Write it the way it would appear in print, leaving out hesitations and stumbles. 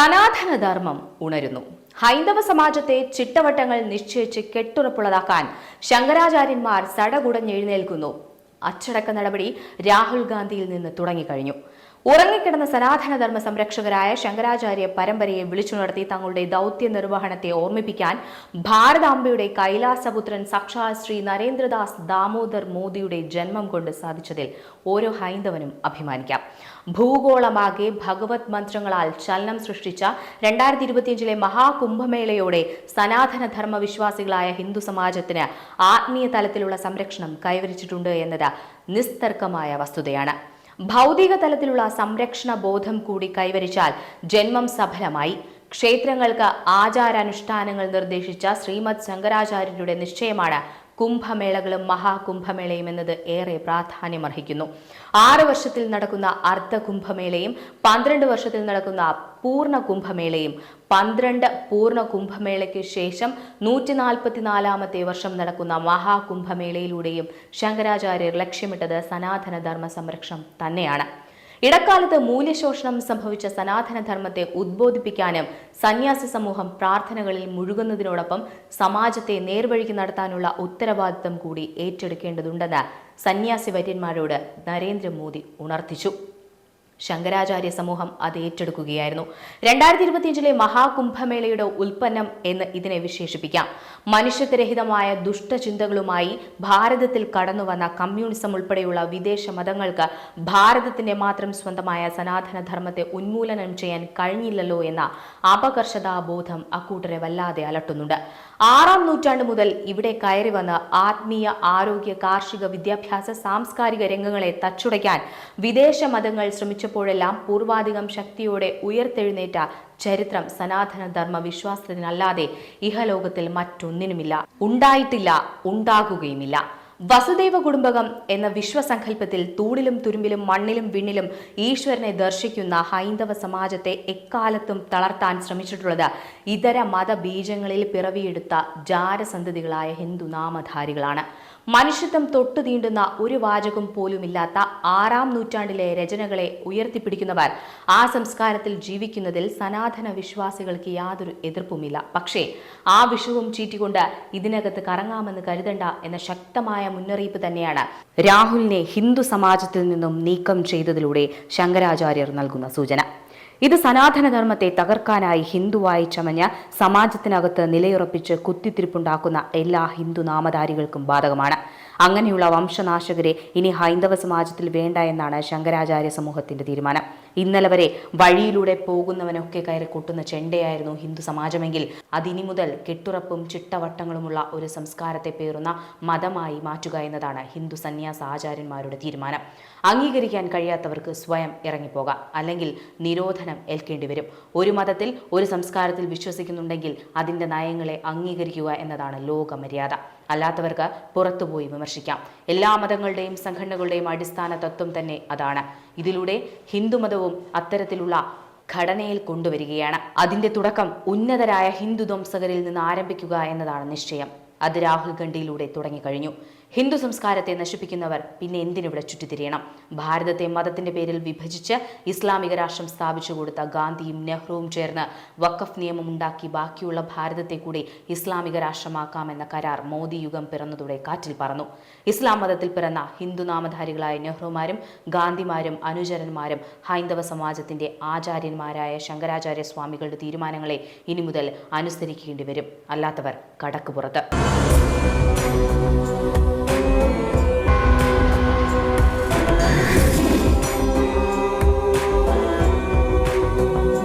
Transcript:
സനാതനധർമ്മം ഉണരുന്നു. ഹൈന്ദവ സമാജത്തെ ചിട്ടവട്ടങ്ങൾ നിശ്ചയിച്ച് കെട്ടുറപ്പുള്ളതാക്കാൻ ശങ്കരാചാര്യന്മാർ സടകുടഞ്ഞെഴുന്നേൽക്കുന്നു. അച്ചടക്ക നടപടി രാഹുൽ ഗാന്ധിയിൽ നിന്ന് തുടങ്ങിക്കഴിഞ്ഞു. ഉറങ്ങിക്കിടന്ന സനാതനധർമ്മ സംരക്ഷകരായ ശങ്കരാചാര്യ പരമ്പരയെ വിളിച്ചുണർത്തി തങ്ങളുടെ ദൗത്യ നിർവഹണത്തെ ഓർമ്മിപ്പിക്കാൻ ഭാരതാംബയുടെ കൈലാസപുത്രൻ സാക്ഷാൽ ശ്രീ നരേന്ദ്രദാസ് ദാമോദർ മോദിയുടെ ജന്മം കൊണ്ട് സാധിച്ചതിൽ ഓരോ ഹൈന്ദവനും അഭിമാനിക്കാം. ഭൂഗോളമാകെ ഭഗവത് മന്ത്രങ്ങളാൽ ചലനം സൃഷ്ടിച്ച 2025 മഹാകുംഭമേളയോടെ സനാതനധർമ്മ വിശ്വാസികളായ ഹിന്ദു സമാജത്തിന് ആത്മീയ തലത്തിലുള്ള സംരക്ഷണം കൈവരിച്ചിട്ടുണ്ട് എന്നത് നിസ്തർക്കമായ വസ്തുതയാണ്. ഭൗതിക തലത്തിലുള്ള സംരക്ഷണ ബോധം കൂടി കൈവരിച്ചാൽ ജന്മം സഫലമായി. ക്ഷേത്രങ്ങൾക്ക് ആചാരാനുഷ്ഠാനങ്ങൾ നിർദ്ദേശിച്ച ശ്രീമദ് ശങ്കരാചാര്യരുടെ നിശ്ചയമാണ് കുംഭമേളകളും മഹാകുംഭമേളയും എന്നത് ഏറെ പ്രാധാന്യമർഹിക്കുന്നു. 6 വർഷത്തിൽ നടക്കുന്ന അർദ്ധകുംഭമേളയും 12 വർഷത്തിൽ നടക്കുന്ന പൂർണ്ണ കുംഭമേളയും 12 പൂർണ്ണ കുംഭമേളയ്ക്ക് ശേഷം 144-ാമത്തെ വർഷം നടക്കുന്ന മഹാകുംഭമേളയിലൂടെയും ശങ്കരാചാര്യർ ലക്ഷ്യമിട്ടത് സനാതനധർമ്മ സംരക്ഷണം തന്നെയാണ്. ഇടക്കാലത്ത് മൂല്യശോഷണം സംഭവിച്ച സനാതനധർമ്മത്തെ ഉദ്ബോധിപ്പിക്കാനും സന്യാസി സമൂഹം പ്രാർത്ഥനകളിൽ മുഴുകുന്നതിനോടൊപ്പം സമാജത്തെ നേർവഴിക്ക് നടത്താനുള്ള ഉത്തരവാദിത്തം കൂടി ഏറ്റെടുക്കേണ്ടതുണ്ടെന്ന് സന്യാസി വര്യന്മാരോട് നരേന്ദ്രമോദി ഉണർത്തിച്ചു. ശങ്കരാചാര്യ സമൂഹം അത് ഏറ്റെടുക്കുകയായിരുന്നു. 2025 മഹാകുംഭമേളയുടെ ഉൽപ്പന്നം എന്ന് ഇതിനെ വിശേഷിപ്പിക്കാം. മനുഷ്യത്വരഹിതമായ ദുഷ്ടചിന്തകളുമായി ഭാരതത്തിൽ കടന്നുവന്ന കമ്മ്യൂണിസം ഉൾപ്പെടെയുള്ള വിദേശ മതങ്ങൾക്ക് ഭാരതത്തിന്റെ മാത്രം സ്വന്തമായ സനാതനധർമ്മത്തെ ഉന്മൂലനം ചെയ്യാൻ കഴിഞ്ഞില്ലല്ലോ എന്ന അപകർഷതാബോധം അക്കൂട്ടരെ വല്ലാതെ അലട്ടുന്നുണ്ട്. 6-ാം നൂറ്റാണ്ട് മുതൽ ഇവിടെ കയറി വന്ന ആത്മീയ, ആരോഗ്യ, കാർഷിക, വിദ്യാഭ്യാസ, സാംസ്കാരിക രംഗങ്ങളെ തച്ചുടയ്ക്കാൻ വിദേശ മതങ്ങൾ ശ്രമിച്ചപ്പോഴെല്ലാം പൂർവാധികം ശക്തിയോടെ ഉയർത്തെഴുന്നേറ്റ ചരിത്രം സനാതനധർമ്മ വിശ്വാസത്തിനല്ലാതെ ഇഹലോകത്തിൽ മറ്റൊന്നിനുമില്ല, ഉണ്ടായിട്ടില്ല, ഉണ്ടാകുകയുമില്ല. വസുദൈവ കുടുംബകം എന്ന വിശ്വസങ്കല്പത്തിൽ തൂണിലും തുരുമ്പിലും മണ്ണിലും വിണ്ണിലും ഈശ്വരനെ ദർശിക്കുന്ന ഹൈന്ദവ സമാജത്തെ എക്കാലത്തും തളർത്താൻ ശ്രമിച്ചിട്ടുള്ളത് ഇതര മതബീജങ്ങളിൽ പിറവിയെടുത്ത ജാരസന്തതികളായ ഹിന്ദു നാമധാരികളാണ്. മനുഷ്യത്വം തൊട്ടു തീണ്ടുന്ന ഒരു വാചകം പോലുമില്ലാത്ത 6-ാം നൂറ്റാണ്ടിലെ രചനകളെ ഉയർത്തിപ്പിടിക്കുന്നവർ ആ സംസ്കാരത്തിൽ ജീവിക്കുന്നതിൽ സനാതന വിശ്വാസികൾക്ക് യാതൊരു എതിർപ്പുമില്ല. പക്ഷേ ആ വിഷുവും ചീറ്റിക്കൊണ്ട് ഇതിനകത്ത് കറങ്ങാമെന്ന് കരുതണ്ട എന്ന ശക്തമായ മുന്നറിയിപ്പ് തന്നെയാണ് രാഹുലിനെ ഹിന്ദു സമാജത്തിൽ നിന്നും നീക്കം ചെയ്തതിലൂടെ ശങ്കരാചാര്യർ നൽകുന്ന സൂചന. ഇത് സനാതനധർമ്മത്തെ തകർക്കാനായി ഹിന്ദുവായി ചമഞ്ഞ് സമാജത്തിനകത്ത് നിലയുറപ്പിച്ച് കുത്തിത്തിരിപ്പുണ്ടാക്കുന്ന എല്ലാ ഹിന്ദു നാമധാരികൾക്കും ബാധകമാണ്. അങ്ങനെയുള്ള വംശനാശകരെ ഇനി ഹൈന്ദവ സമാജത്തിൽ വേണ്ട എന്നാണ് ശങ്കരാചാര്യ സമൂഹത്തിന്റെ തീരുമാനം. ഇന്നലെ വരെ വഴിയിലൂടെ പോകുന്നവനൊക്കെ കയറി കൊട്ടുന്ന ചെണ്ടയായിരുന്നു ഹിന്ദു സമാജമെങ്കിൽ അതിനി മുതൽ കെട്ടുറപ്പും ചിട്ടവട്ടങ്ങളുമുള്ള ഒരു സംസ്കാരത്തെ പേറുന്ന മതമായി മാറ്റുക എന്നതാണ് ഹിന്ദു സന്യാസ ആചാര്യന്മാരുടെ തീരുമാനം. അംഗീകരിക്കാൻ കഴിയാത്തവർക്ക് സ്വയം ഇറങ്ങിപ്പോകാം, അല്ലെങ്കിൽ നിരോധനം ഏൽക്കേണ്ടി വരും. ഒരു മതത്തിൽ, ഒരു സംസ്കാരത്തിൽ വിശ്വസിക്കുന്നുണ്ടെങ്കിൽ അതിൻ്റെ നയങ്ങളെ അംഗീകരിക്കുക എന്നതാണ് ലോകമര്യാദ. അല്ലാത്തവർക്ക് പുറത്തുപോയി വിമർശിക്കാം. എല്ലാ മതങ്ങളുടെയും സംഘടനകളുടെയും അടിസ്ഥാന തത്വം തന്നെ അതാണ്. ഇതിലൂടെ ഹിന്ദുമതവും അത്തരത്തിലുള്ള ഘടനയിൽ കൊണ്ടുവരികയാണ്. അതിന്റെ തുടക്കം ഉന്നതരായ ഹിന്ദു ധ്വംസകരിൽ നിന്ന് ആരംഭിക്കുക എന്നതാണ് നിശ്ചയം. അത് രാഹുൽ ഗാന്ധിയിലൂടെ തുടങ്ങിക്കഴിഞ്ഞു. ഹിന്ദു സംസ്കാരത്തെ നശിപ്പിക്കുന്നവർ പിന്നെ എന്തിനിവിടെ ചുറ്റിത്തിരിയണം? ഭാരതത്തെ മതത്തിന്റെ പേരിൽ വിഭജിച്ച് ഇസ്ലാമിക രാഷ്ട്രം സ്ഥാപിച്ചു കൊടുത്ത ഗാന്ധിയും നെഹ്റുവും ചേർന്ന് വഖഫ് നിയമമുണ്ടാക്കി ബാക്കിയുള്ള ഭാരതത്തെ കൂടി ഇസ്ലാമിക രാഷ്ട്രമാക്കാമെന്ന കരാർ മോദി യുഗം പിറന്നതോടെ കാറ്റിൽ പറന്നു. ഇസ്ലാം മതത്തിൽ പിറന്ന ഹിന്ദു നാമധാരികളായ നെഹ്റുമാരും ഗാന്ധിമാരും അനുചരന്മാരും ഹൈന്ദവ സമാജത്തിന്റെ ആചാര്യന്മാരായ ശങ്കരാചാര്യ സ്വാമികളുടെ തീരുമാനങ്ങളെ ഇനി മുതൽ അനുസരിക്കേണ്ടി വരും. അല്ലാത്തവർ കടക്ക് പുറത്ത്.